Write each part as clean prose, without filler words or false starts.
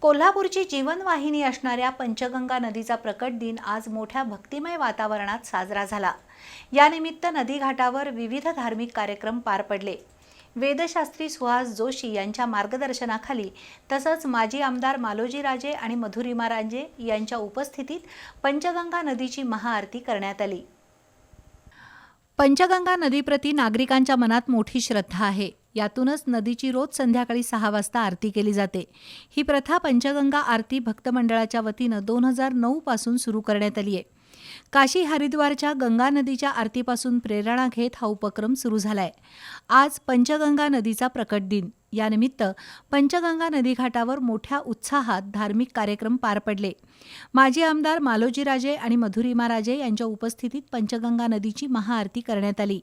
कोल्हापूरची जीवनवाहिनी असणाऱ्या पंचगंगा नदीचा प्रकट दिन आज मोठ्या भक्तिमय वातावरणात साजरा झाला। यानिमित्त नदी घाटावर विविध धार्मिक कार्यक्रम पार पडले। वेदशास्त्री सुहास जोशी यांच्या मार्गदर्शनाखाली तसंच माजी आमदार मालोजीराजे आणि मधुरिमाराजे यांच्या उपस्थितीत पंचगंगा नदीची महाआरती करण्यात आली। पंचगंगा नदीप्रती नागरिकांच्या मनात मोठी श्रद्धा आहे। यातूनच नदीची रोज संध्याकाळी 6 वाजता आरती केली जाते। ही प्रथा पंचगंगा आरती भक्त मंडळाच्या वतीनं 2009 पासून सुरू करण्यात आली आहे। काशी हरिद्वारच्या गंगा नदीच्या आरतीपासून प्रेरणा घेत हा उपक्रम सुरू झालाय। आज पंचगंगा नदीचा प्रकट दिन, यानिमित्त पंचगंगा नदीघाटावर मोठ्या उत्साहात धार्मिक कार्यक्रम पार पडले। माजी आमदार मालोजीराजे आणि मधुरिमाराजे यांच्या उपस्थितीत पंचगंगा नदीची महाआरती करण्यात आली।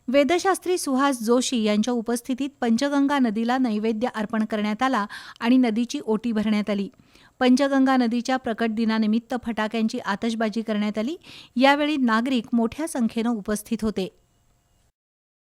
वेदशास्त्री सुहास जोशी यांच्या उपस्थितीत पंचगंगा नदीला नैवेद्य अर्पण करण्यात आला आणि नदीची ओटी भरण्यात आली। पंचगंगा नदीच्या प्रकट दिनानिमित्त फटाक्यांची आतषबाजी करण्यात आली। यावेळी नागरिक मोठ्या संख्येने उपस्थित होते।